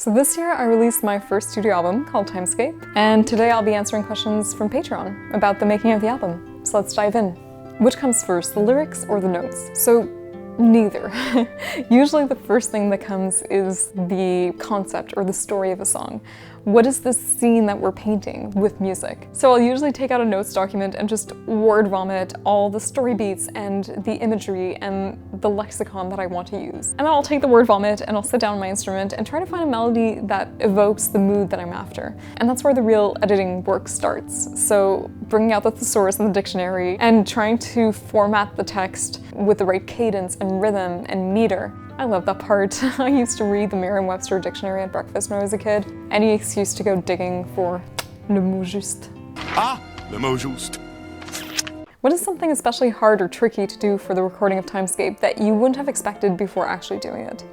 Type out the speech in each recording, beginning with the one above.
So this year I released my first studio album called Timescape, and today I'll be answering questions from Patreon about the making of the album. So let's dive in. Which comes first, the lyrics or the notes? So neither. Usually the first thing that comes is the concept or the story of a song. What is this scene that we're painting with music? So I'll usually take out a notes document and just word vomit all the story beats and the imagery and the lexicon that I want to use. And then I'll take the word vomit and I'll sit down on my instrument and try to find a melody that evokes the mood that I'm after. And that's where the real editing work starts. So bringing out the thesaurus and the dictionary and trying to format the text with the right cadence and rhythm and meter. I love that part. I used to read the Merriam-Webster dictionary at breakfast when I was a kid. Any excuse to go digging for le mot juste. Ah, le mot juste. What is something especially hard or tricky to do for the recording of Timescape that you wouldn't have expected before actually doing it?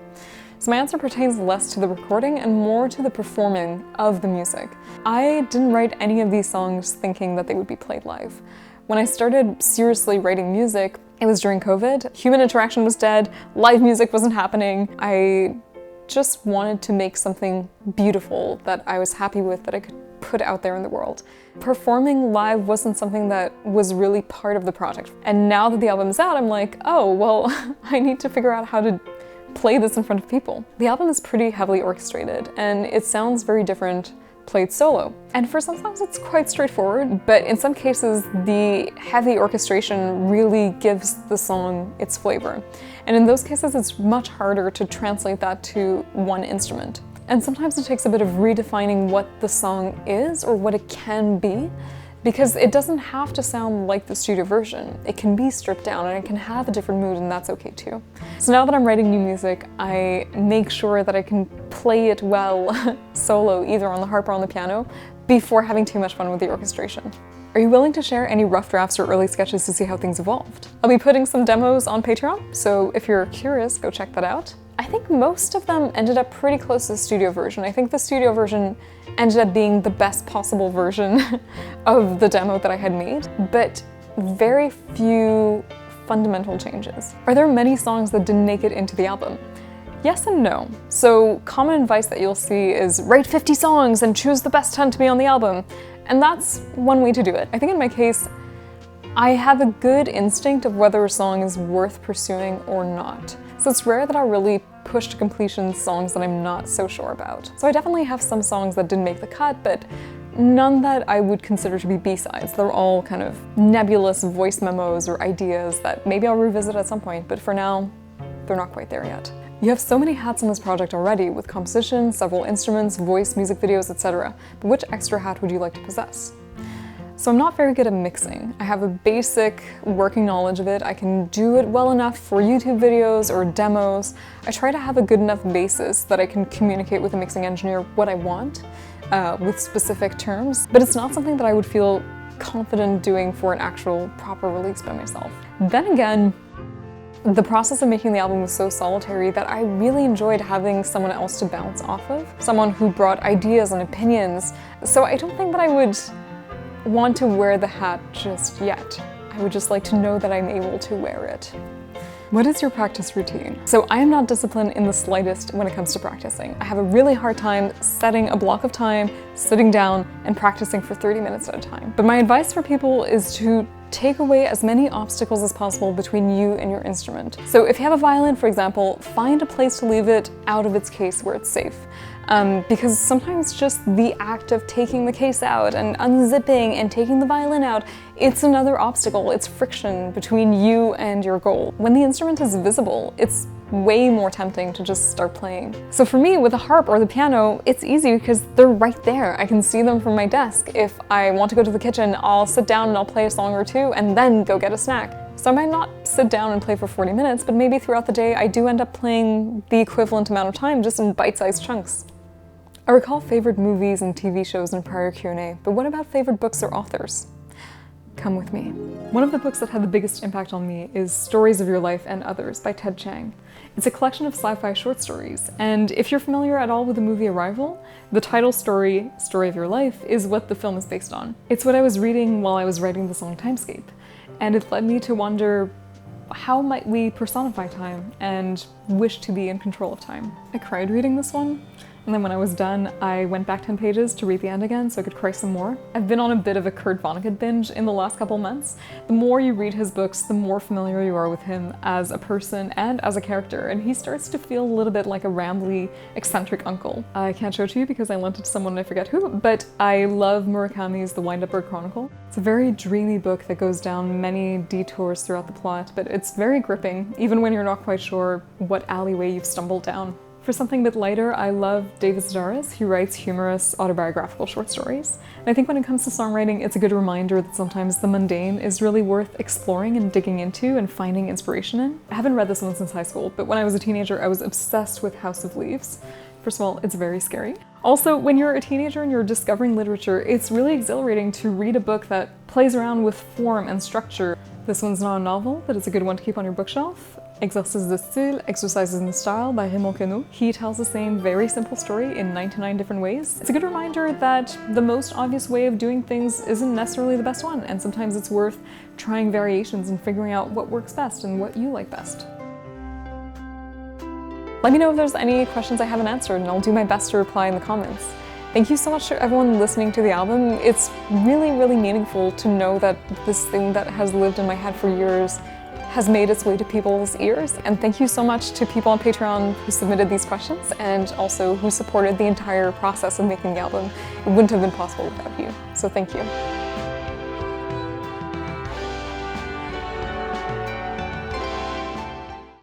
So my answer pertains less to the recording and more to the performing of the music. I didn't write any of these songs thinking that they would be played live. When I started seriously writing music, it was during COVID. Human interaction was dead, live music wasn't happening. I just wanted to make something beautiful that I was happy with, that I could put out there in the world. Performing live wasn't something that was really part of the project. And now that the album's out, I'm like, oh, well, I need to figure out how to play this in front of people. The album is pretty heavily orchestrated, and it sounds very different played solo. And for some songs it's quite straightforward, but in some cases the heavy orchestration really gives the song its flavor. And in those cases it's much harder to translate that to one instrument. And sometimes it takes a bit of redefining what the song is or what it can be, because it doesn't have to sound like the studio version. It can be stripped down and it can have a different mood, and that's okay too. So now that I'm writing new music, I make sure that I can play it well solo, either on the harp or on the piano, before having too much fun with the orchestration. Are you willing to share any rough drafts or early sketches to see how things evolved? I'll be putting some demos on Patreon, so if you're curious, go check that out. I think most of them ended up pretty close to the studio version. I think the studio version ended up being the best possible version of the demo that I had made, but very few fundamental changes. Are there many songs that didn't make it into the album? Yes and no. So common advice that you'll see is write 50 songs and choose the best 10 to be on the album. And that's one way to do it. I think in my case, I have a good instinct of whether a song is worth pursuing or not. So it's rare that I really push to completion songs that I'm not so sure about. So I definitely have some songs that didn't make the cut, but none that I would consider to be B-sides. They're all kind of nebulous voice memos or ideas that maybe I'll revisit at some point, but for now, they're not quite there yet. You have so many hats on this project already, with composition, several instruments, voice, music videos, etc. But which extra hat would you like to possess? So I'm not very good at mixing. I have a basic working knowledge of it. I can do it well enough for YouTube videos or demos. I try to have a good enough basis that I can communicate with a mixing engineer what I want with specific terms, but it's not something that I would feel confident doing for an actual proper release by myself. Then again, the process of making the album was so solitary that I really enjoyed having someone else to bounce off of, someone who brought ideas and opinions. So I don't think that I would want to wear the hat just yet. I would just like to know that I'm able to wear it. What is your practice routine? So I am not disciplined in the slightest when it comes to practicing. I have a really hard time setting a block of time, sitting down, and practicing for 30 minutes at a time. But my advice for people is to take away as many obstacles as possible between you and your instrument. So if you have a violin, for example, find a place to leave it out of its case where it's safe. Because sometimes just the act of taking the case out and unzipping and taking the violin out, it's another obstacle. It's friction between you and your goal. When the instrument is visible, it's way more tempting to just start playing. So for me, with the harp or the piano, it's easy because they're right there. I can see them from my desk. If I want to go to the kitchen, I'll sit down and I'll play a song or two and then go get a snack. So I might not sit down and play for 40 minutes, but maybe throughout the day I do end up playing the equivalent amount of time, just in bite-sized chunks. I recall favorite movies and TV shows in prior Q&A, but what about favorite books or authors? Come with me. One of the books that had the biggest impact on me is Stories of Your Life and Others by Ted Chiang. It's a collection of sci-fi short stories, and if you're familiar at all with the movie Arrival, the title story, Story of Your Life, is what the film is based on. It's what I was reading while I was writing the song Timescape, and it led me to wonder, how might we personify time and wish to be in control of time? I cried reading this one. And then when I was done, I went back 10 pages to read the end again so I could cry some more. I've been on a bit of a Kurt Vonnegut binge in the last couple months. The more you read his books, the more familiar you are with him as a person and as a character, and he starts to feel a little bit like a rambly, eccentric uncle. I can't show it to you because I lent it to someone and I forget who, but I love Murakami's The Wind-Up Bird Chronicle. It's a very dreamy book that goes down many detours throughout the plot, but it's very gripping, even when you're not quite sure what alleyway you've stumbled down. For something a bit lighter, I love David Sedaris. He writes humorous autobiographical short stories. And I think when it comes to songwriting, it's a good reminder that sometimes the mundane is really worth exploring and digging into and finding inspiration in. I haven't read this one since high school, but when I was a teenager, I was obsessed with House of Leaves. First of all, it's very scary. Also, when you're a teenager and you're discovering literature, it's really exhilarating to read a book that plays around with form and structure. This one's not a novel, but it's a good one to keep on your bookshelf. Exercices de style, Exercises in Style by Raymond Queneau. He tells the same very simple story in 99 different ways. It's a good reminder that the most obvious way of doing things isn't necessarily the best one, and sometimes it's worth trying variations and figuring out what works best and what you like best. Let me know if there's any questions I haven't answered, and I'll do my best to reply in the comments. Thank you so much to everyone listening to the album. It's really, really meaningful to know that this thing that has lived in my head for years has made its way to people's ears. And thank you so much to people on Patreon who submitted these questions and also who supported the entire process of making the album. It wouldn't have been possible without you. So thank you.